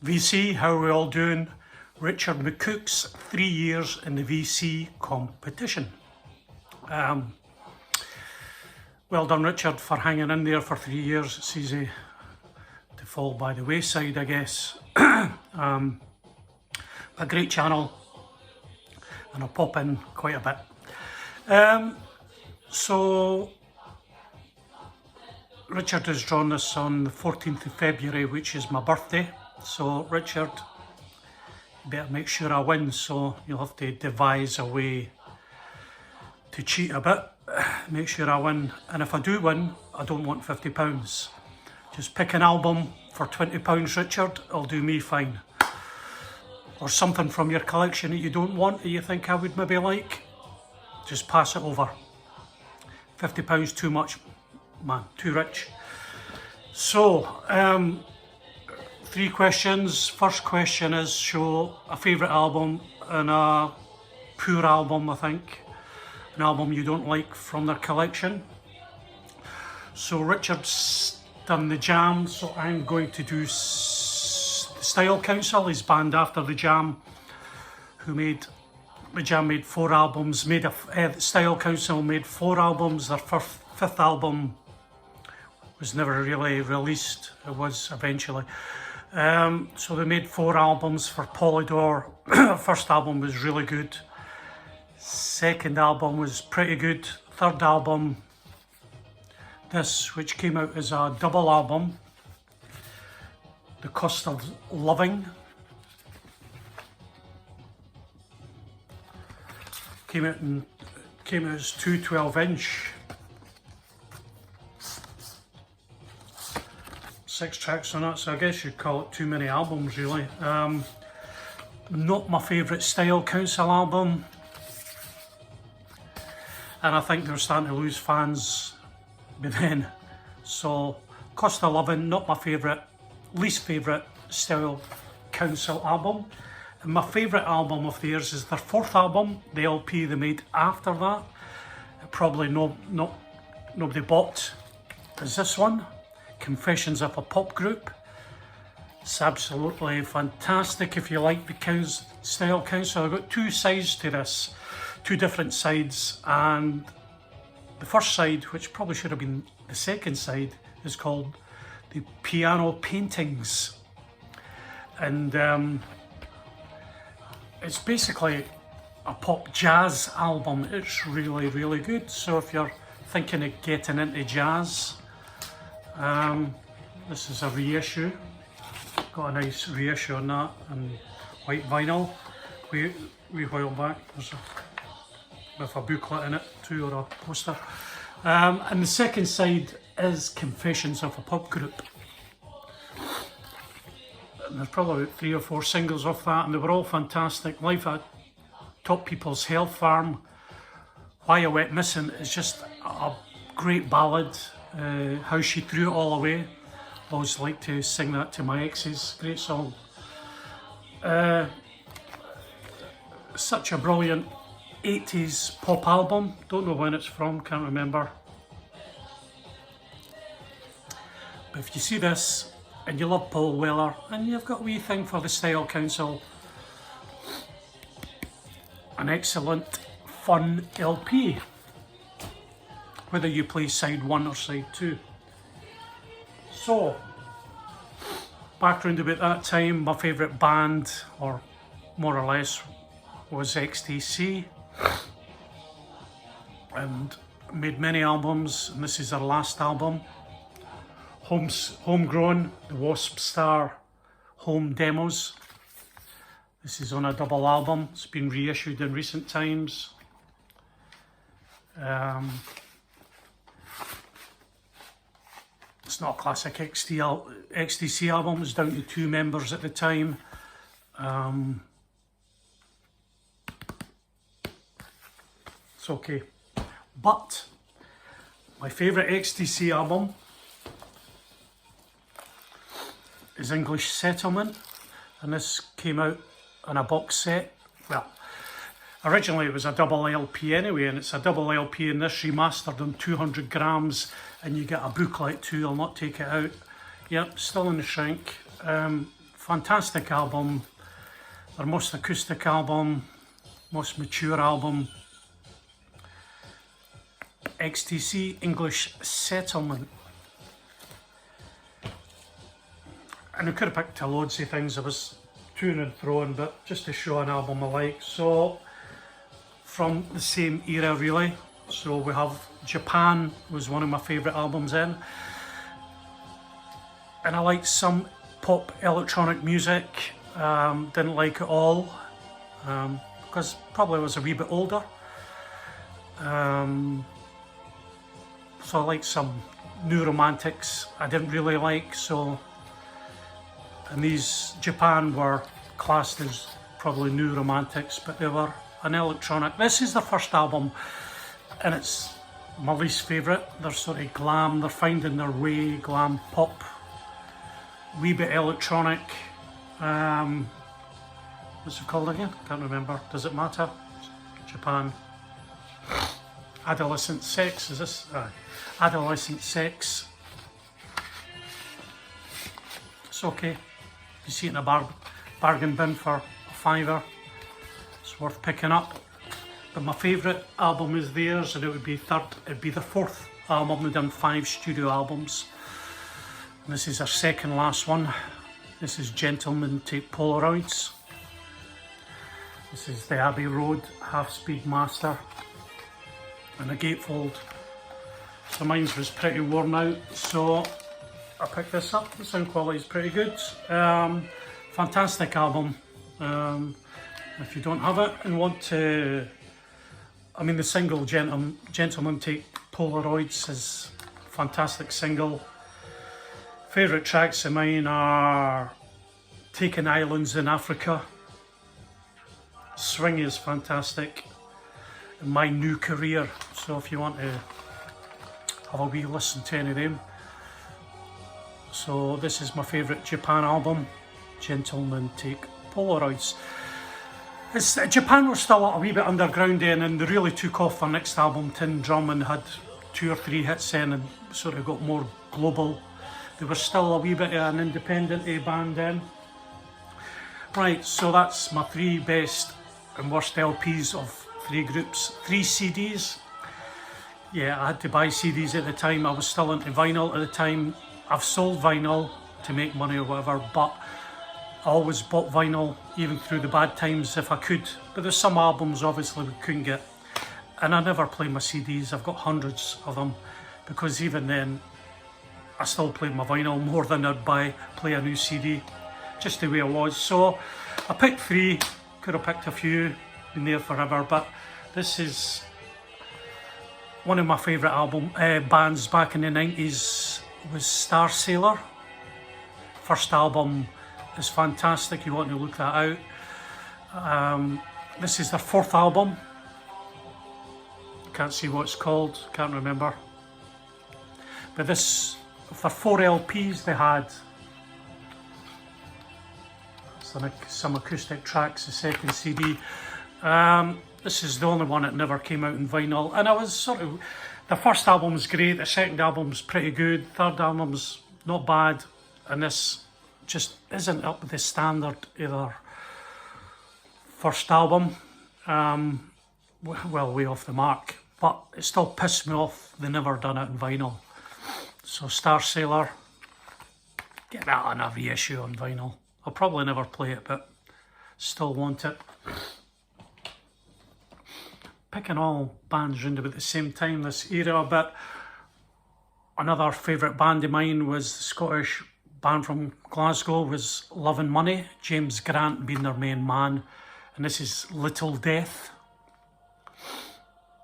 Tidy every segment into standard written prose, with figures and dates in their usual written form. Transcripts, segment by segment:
VC, how are we all doing? Richard McCook's 3 years in the VC competition. Well done, Richard, for hanging in there for 3 years. It's easy to fall by the wayside, I guess. A great channel, and I'll pop in quite a bit. So Richard has drawn this on the 14th of February, which is my birthday. So Richard, you better make sure I win, so you'll have to devise a way to cheat a bit. Make sure I win, and if I do win, I don't want £50. Just pick an album for £20, Richard, it'll do me fine. Or something from your collection that you don't want, that you think I would maybe like, just pass it over. £50 too much, man, too rich. So, 3 questions. First question is, show a favourite album and a poor album, I think. An album you don't like from their collection. So Richard's done the Jam, so I'm going to do the Style Council, his band after the Jam, who made, the Jam made 4 albums, the Style Council made 4 albums, their fifth album was never really released, it was eventually. So they made 4 albums for Polydor. First album was really good. Second album was pretty good. Third album, this, which came out as a double album, The Cost of Loving, came out as 2 12-inch. 6 tracks on it, so I guess you'd call it too many albums, really. Not my favourite Style Council album, and I think they're starting to lose fans by then. So, Cost of Loving, not my favourite, least favourite Style Council album. And my favourite album of theirs is their 4th album, the LP they made after that. Probably nobody bought, is this one. Confessions of a Pop Group. It's absolutely fantastic if you like the Style Council. I've got 2 sides to this, 2 different sides, and the first side, which probably should have been the second side, is called the Piano Paintings, and it's basically a pop jazz album. It's really, really good. So if you're thinking of getting into jazz, this is a reissue. Got a nice reissue on that, and white vinyl. We while back, there's with a booklet in it too, or a poster. And the second side is Confessions of a Pop Group. And there's probably about 3 or 4 singles off that, and they were all fantastic. Life at Top People's Health Farm, Why I Went Missing is just a great ballad. How She Threw It All Away, always like to sing that to my exes, great song. Such a brilliant 80s pop album, don't know when it's from, can't remember. But if you see this and you love Paul Weller and you've got a wee thing for the Style Council, an excellent fun LP, whether you play side 1 or side 2. So, back round about that time, my favourite band, or more or less, was XTC, and made many albums, and this is their last album, Homegrown, the Wasp Star Home Demos. This is on a double album, it's been reissued in recent times. It's not a classic XTC album, it was down to 2 members at the time. It's okay. But my favourite XTC album is English Settlement, and this came out on a box set. Well, originally it was a double LP anyway, and it's a double LP, and this remastered on 200 grams, and you get a booklet too. I'll not take it out. Yep, still in the shrink. fantastic album, their most acoustic album, most mature album. XTC, English Settlement. And I could have picked loads of things, I was to and throwing, but just to show an album I like. So, from the same era really. So we have Japan, was one of my favourite albums in. And I like some pop electronic music, didn't like it all, because probably I was a wee bit older. So I like some new romantics I didn't really like, so, and these Japan were classed as probably new romantics, but they were an electronic. This is their first album and it's my least favourite. They're sort of glam, they're finding their way, glam pop, wee bit electronic. What's it called again? Can't remember. Does it matter? Japan. Adolescent Sex, is this? Adolescent Sex. It's okay. You see it in a bargain bin for a £5. It's worth picking up. But my favourite album is theirs, and it'd be the fourth album. They've done 5 studio albums. And this is their second last one. This is Gentlemen Take Polaroids. This is the Abbey Road half-speed master and a gatefold. So mine was pretty worn out, so I picked this up. The sound quality is pretty good. Fantastic album. If you don't have it and want to, I mean, the single Gentlemen Take Polaroids is a fantastic single. Favourite tracks of mine are Taking Islands in Africa, Swing is fantastic, and My New Career. So if you want to have a wee listen to any of them. So this is my favourite Japan album, Gentlemen Take Polaroids. Japan were still a wee bit underground then, and they really took off their next album, Tin Drum, and had 2 or 3 hits in and sort of got more global. They were still a wee bit of an independent band then. Right, so that's my 3 best and worst LPs of 3 groups. 3 CDs. Yeah, I had to buy CDs at the time. I was still into vinyl at the time. I've sold vinyl to make money or whatever, but I always bought vinyl even through the bad times if I could. But there's some albums obviously we couldn't get. And I never play my CDs. I've got hundreds of them, because even then I still played my vinyl more than I'd play a new CD, just the way it was. So I picked 3, could have picked a few, been there forever, but this is one of my favourite bands back in the 90s was Star Sailor. First album is fantastic, you want to look that out. This is their 4th album. Can't see what it's called, can't remember. But this, of their 4 LPs they had, some acoustic tracks, the second CD. This is the only one that never came out in vinyl, and I was sort of, the first album was great, the second album's pretty good, third album's not bad, and this just isn't up to the standard of their first album. Well, way off the mark, but it still pissed me off they never done it in vinyl. So Star Sailor, get that on a reissue on vinyl. I'll probably never play it, but still want it. Picking all bands round about the same time this era, but another favourite band of mine was the Scottish band from Glasgow, was Love and Money, James Grant being their main man, and this is Little Death.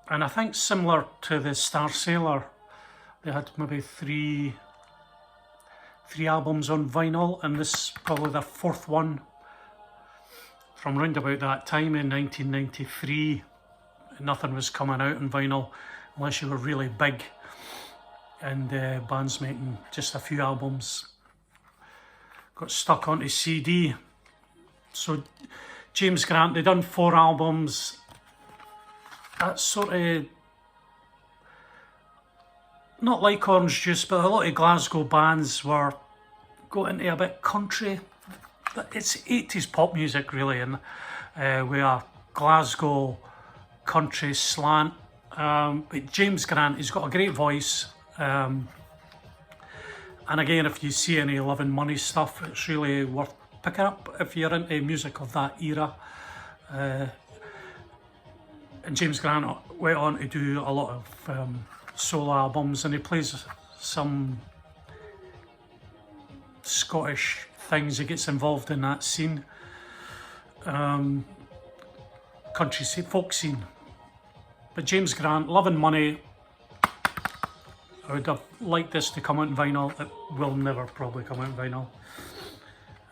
And I think similar to the Star Sailor, they had maybe three albums on vinyl, and this is probably their 4th one from round about that time in 1993. Nothing was coming out on vinyl unless you were really big, and bands making just a few albums got stuck onto CD. So James Grant, they done 4 albums. That's sort of not like Orange Juice, but a lot of Glasgow bands were got into a bit country it's 80s pop music really, and with a Glasgow country slant. But James Grant, he's got a great voice. And again, if you see any Love and Money stuff, it's really worth picking up if you're into music of that era. And James Grant went on to do a lot of solo albums, and he plays some Scottish things. He gets involved in that scene, country scene, folk scene. But James Grant, Love and Money, I would have liked this to come out in vinyl. It will never probably come out in vinyl.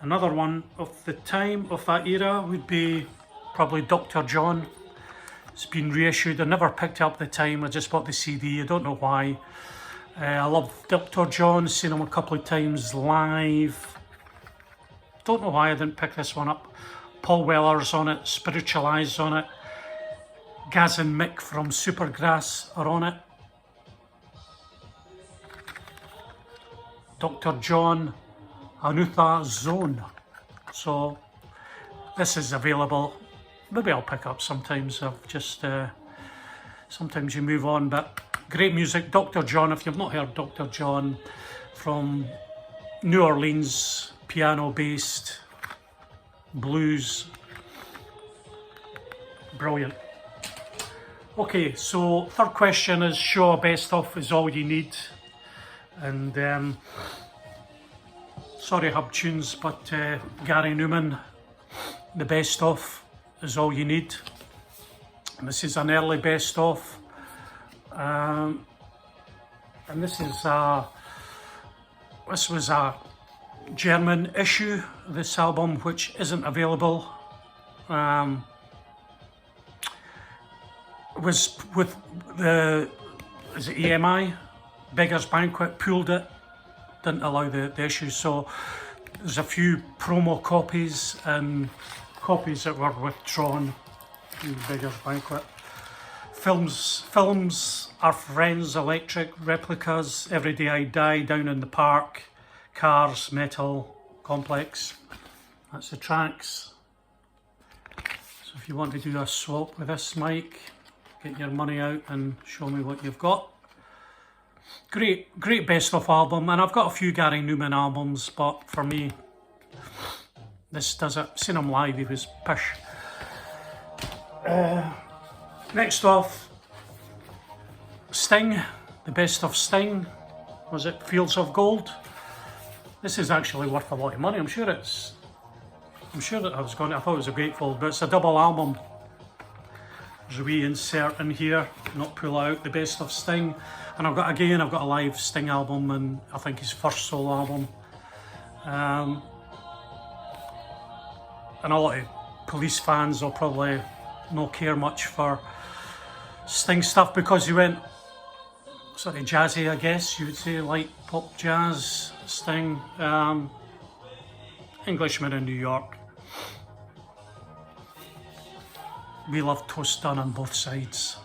Another one of the time, of that era, would be probably Dr. John. It's been reissued. I never picked it up at the time. I just bought the CD. I don't know why. I love Dr. John. Seen him a couple of times live. Don't know why I didn't pick this one up. Paul Weller's on it. Spiritualized on it. Gaz and Mick from Supergrass are on it. Dr. John, Anutha Zone. So this is available. Maybe I'll pick up sometimes. I've just sometimes you move on, but great music. Dr. John, if you've not heard Dr. John, from New Orleans, piano based blues, brilliant. Okay, so third question is, Shaw best of is all you need. And sorry Hub Tunes, but Gary Newman, the best of is all you need. And this is an early best of, and this was a German issue of this album, which isn't available. It was with the, is it EMI? Beggars Banquet pulled it, didn't allow the issue, so there's a few promo copies and copies that were withdrawn in Beggars Banquet. Films, Our Friends, Electric, Replicas, Every Day I Die, Down in the Park, Cars, Metal, Complex. That's the tracks. So if you want to do a swap with this mic, get your money out and show me what you've got. Great best of album, and I've got a few Gary Newman albums, but for me, this does it. Seen him live, he was pish. Next off, Sting, the best of Sting. Was it Fields of Gold? This is actually worth a lot of money. I'm sure that I thought it was a Grateful, but it's a double album. There's a wee insert in here, not pull out, the best of Sting. And I've got a live Sting album, and I think his first solo album. And a lot of Police fans will probably not care much for Sting stuff because he went sort of jazzy, I guess you would say, light pop jazz. Sting, Englishman in New York. We love toast done on both sides.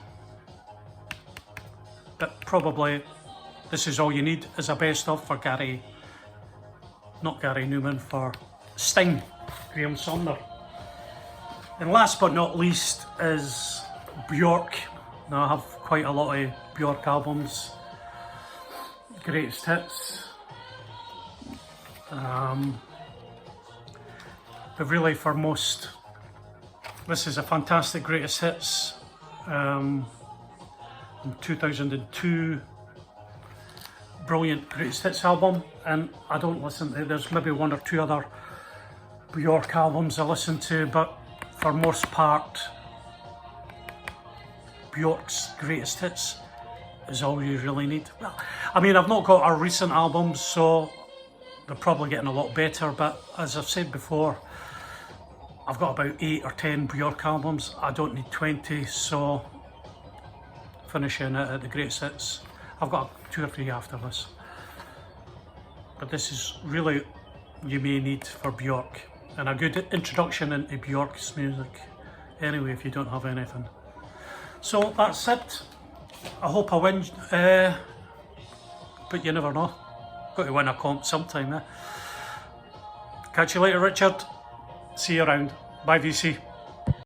But probably this is all you need as a best of for Gary, not Gary Newman, for Sting, Graham Saunders. And last but not least is Bjork. Now I have quite a lot of Bjork albums, greatest hits. But really for most, this is a fantastic greatest hits. In 2002, brilliant greatest hits album, and I don't listen to, there's maybe one or two other Bjork albums I listen to, but for most part Bjork's greatest hits is all you really need. Well, I mean, I've not got our recent albums, so they're probably getting a lot better, but as I've said before, I've got about 8 or 10 Bjork albums. I don't need 20, so finishing it at the greatest hits. I've got 2 or 3 after this. But this is really you may need for Bjork, and a good introduction into Bjork's music anyway if you don't have anything. So that's it. I hope I win, but you never know. Got to win a comp sometime, eh? Catch you later, Richard. See you around. Bye, VC.